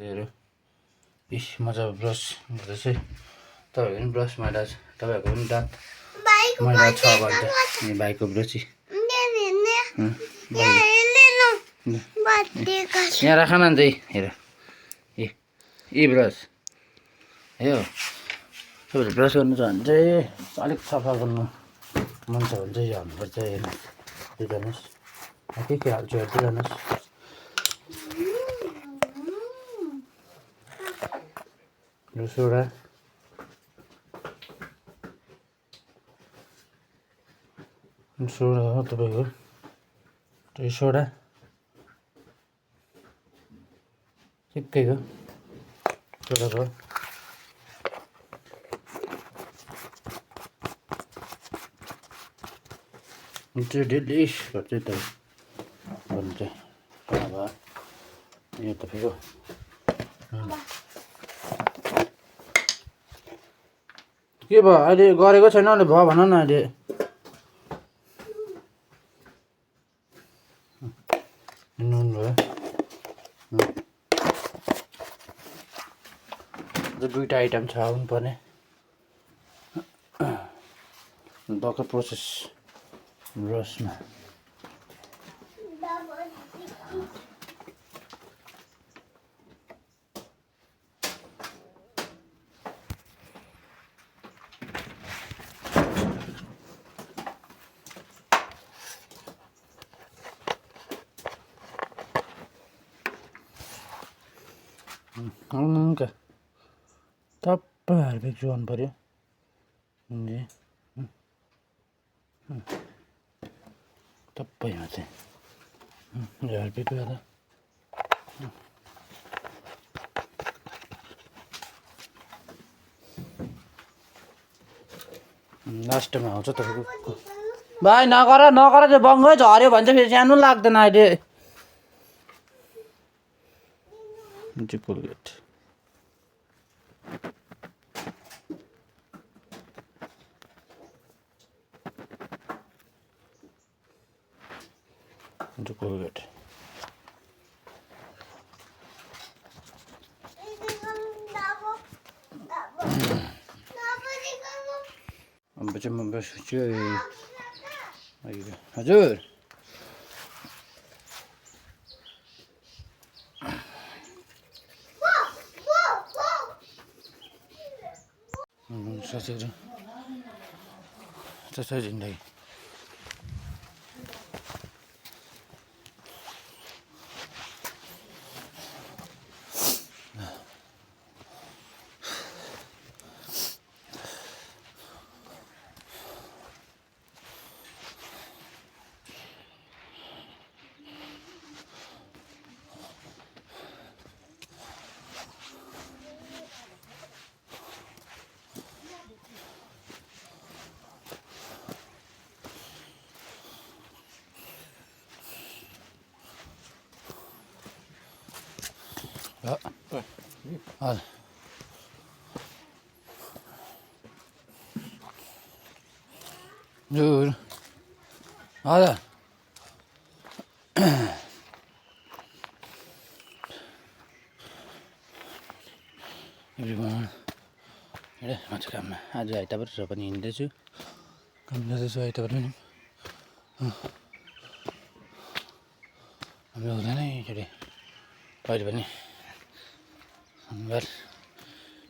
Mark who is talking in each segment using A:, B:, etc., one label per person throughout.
A: हेर्नु इस मजा ब्रस गर्दा चाहिँ तपाईँहरूको पनि ब्रस मैला छ तपाईँहरूको पनि दाँत मैला छ भने त अनि भाइको ब्रस यहाँ राख न चाहिँ हेर ए ब्रस हे हो तपाईँले ब्रस गर्नु छ भने चाहिँ अलिक सफा गर्नु मन छ भने चाहिँ यो हाल्नुपर्छ हेर्नुहोस् के हाल्छु हेर्दै जानुहोस् यो सोडा हो तपाईँको त्यो सोडा ठिक्कैको सोडा भयो चाहिँ डेलिस गर्छ त गर्नु चाहिँ अब यो तपाईँको के भयो अहिले गरेको छैन अहिले भयो भन न अहिले नुन भयो दुईवटा आइटम छ आउनु पर्ने भर्खर प्रोसेस ब्रसमा का टप्प हार्पिक जोड्नु पर्यो टप्पै यहाँ चाहिँ हार्पिक गर्दा लास्टमा आउँछ तपाईँको भाइ नगर त्यो बङ्गै झऱ्यो भने चाहिँ फेरि सानो लाग्दैन अहिले कोलगेट कोलगेट अब चाहिँ म बस्छु हजुर साथीहरू त्यसै जिन्दगी हजुर हजुर एभ्रिवान हेर म चाहिँ काममा आज आइतबार र पनि हिँड्दैछु काम जाँदैछु आइतबार पनि हाम्रो हुँदैन एकचोटि कहिले पनि शनिबार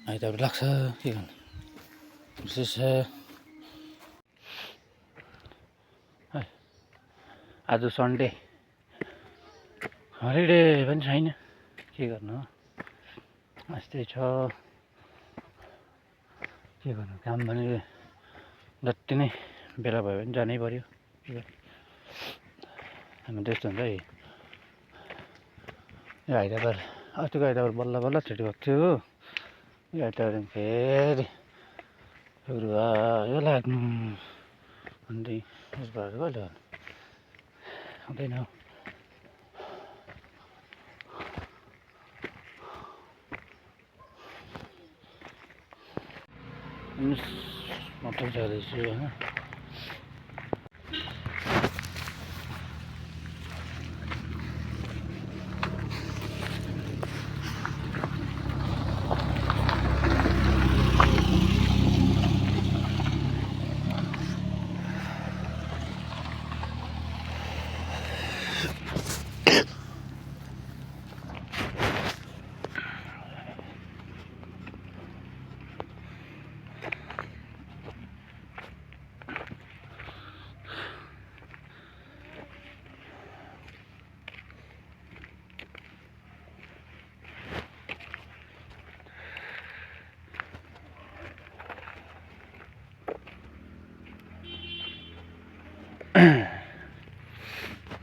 A: आइतबार लाग्छ के गर्नु विशेष आज सन्डे हलिडे पनि छैन के गर्नु यस्तै छ के गर्नु काम पनि जति नै बेला भयो भने जानै पर्यो हामी त्यस्तो हुन्छ है यो आइतबार अस्तिको आइतबार बल्ल बल्ल छुट्टी भएको थियो हो यो आइतबार फेरि सुरु भयो लाग्नु अन्त यसबाट कहिले गर्नु हुँदैन मटर जाँदैछु होइन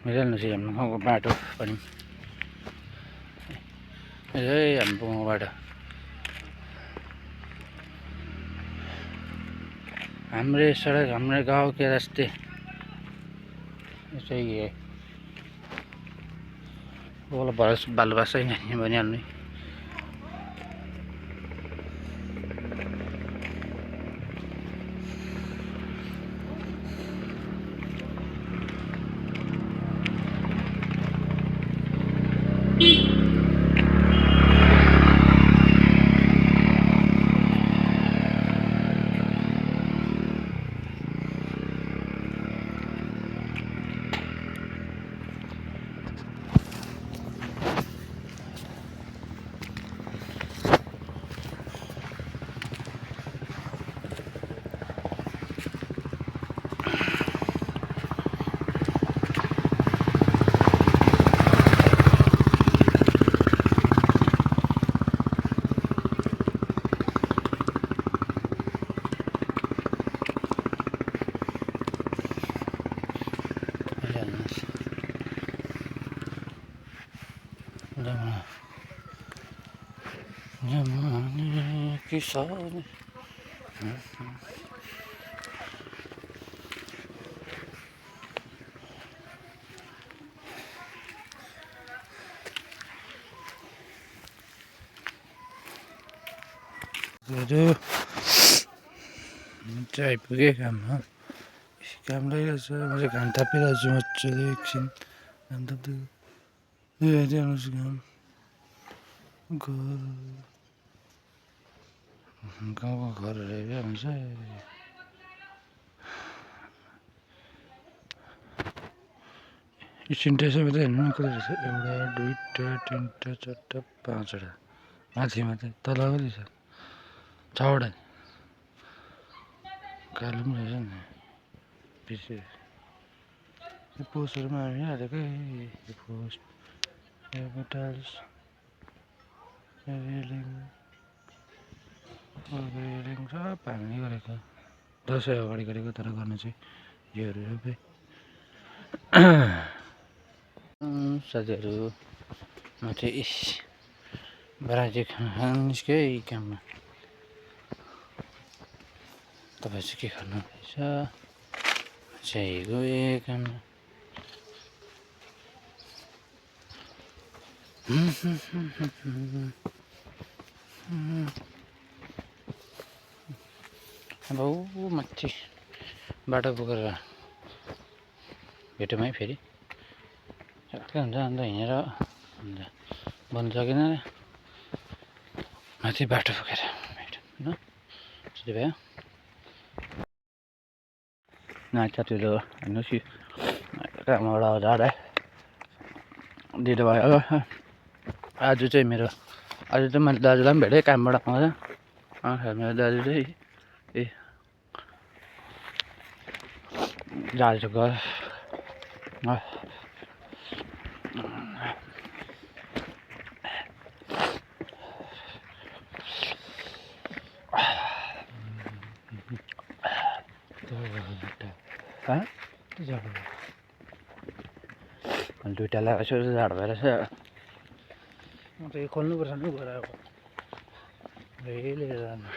A: हेर्नुहोस् हाम्रो बाटो पनि हाम्रो बाटो हमरे सड़क हमरे गांव के रास्ते ऐसे ही है बोला बरस बाल बस ही नहीं बनिहाल्ने जमाने की सारी आइपुगेँ काममा काम लागिरहेछ मैले घाम तापिरहेको छु मजाले एकछिन घाम ताप्दै हेरिहाल्नुहोस् घाम गाउँको घरहरू हेरिहाल्नुहुन्छ यो सिन्टेक्स मात्रै हेर्नु न कति रहेछ एउटा दुईवटा तिनवटा चारवटा पाँचवटा माथि मात्रै तल कति छ छवटा कालो पनि रहेछ नि पछि यो पोस्टहरूमा हामी हालेकै यो पोस्ट टाइल्स रेलिङ रेलिङ सब हामीले गरेको दसैँ अगाडि गरेको तर गर्न चाहिँ योहरू सबै साथीहरू म चाहिँ बराजी खान निस्केँ यही काममा तपाईँ चाहिँ के गर्नुहुँदैछ चाहिँ गएँ काममा अब माथि बाटो पुगेर भेटौँ है फेरि के हुन्छ अन्त हिँडेर अन्त बन्द सकेन माथि बाटो पुगेर भेटौँ ल त्यति भयो साथीहरू हेर्नुहोस् कामबाट जाँदा ढिलो भयो आज चाहिँ मेरो आज चाहिँ मैले दाजुलाई पनि भेटेँ कामबाट आउँदा मेरो दाजु चाहिँ दाजु घर दुइटा लगाएको छु जाडो भएर चाहिँ म त यो खोल्नुपर्छ नि गएर अब लिएर जानु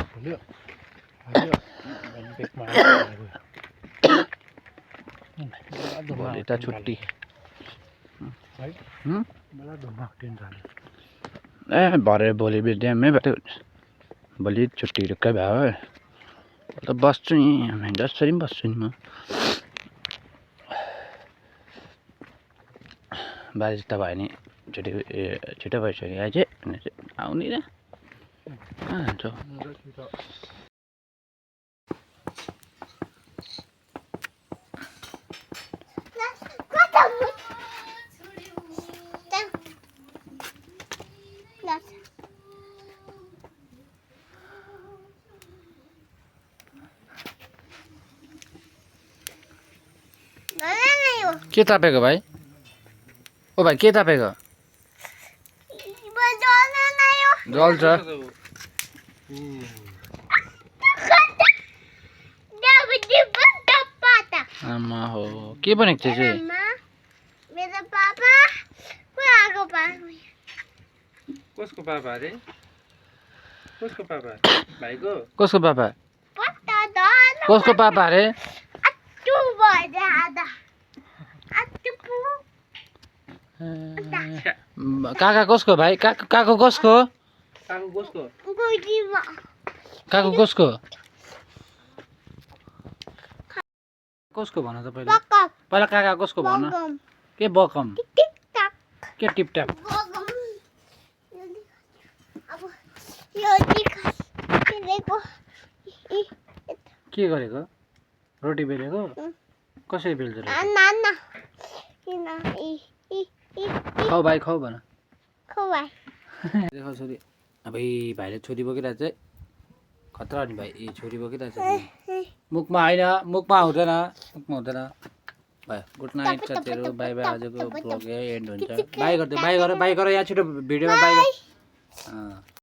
A: खोल्यो भोलि त छुट्टी ए भरे भोलि बिहानै भयो भोलि छुट्टी ढुक्कै भयो त बस्छु नि जसरी पनि बस्छु नि म बाजे त भयो नि छिटो भइसक्यो अझै आउने र कहाँ जान्छौ के तापेको भाइ ओ भाइ के तापेको जल्छ आमा हो के भनेको थियो चाहिँ
B: मेरो पापा को पापा
C: कसको पापा अरे कसको पापा भाइको
A: कसको पापा
B: पत्ता दाल
A: कसको पापा अरे
B: अट्टु भए आधा अट्टु
A: काका कसको भाइ काको कसको
C: काको कसको
B: गोजीमा
A: काको कसको कसको भन त पहिला
B: बकम
A: पहिला काका कसको भन
B: बकम
A: के बकम
B: टिक टाक
A: के टिपटाप
B: बकम अब यो देखो
A: के गरेको रोटी बेलेको कसरी बेल्छ रोटी
B: नाना किन
A: खाऊ भाइ खाऊ भन
B: खुवाई
A: देखो छोरी अब भाइले छोरी बोकिरहेको चाहिँ खतरा नि भाइ छोरी बोकिरहेको छ मुखमा होइन मुखमा हुँदैन भाइ गुड नाइट साथीहरू बाई बाई आजको ब्लग यही एन्ड हुन्छ बाई गरिदियो बाई गर यहाँ छिटो भिडियोमा बाई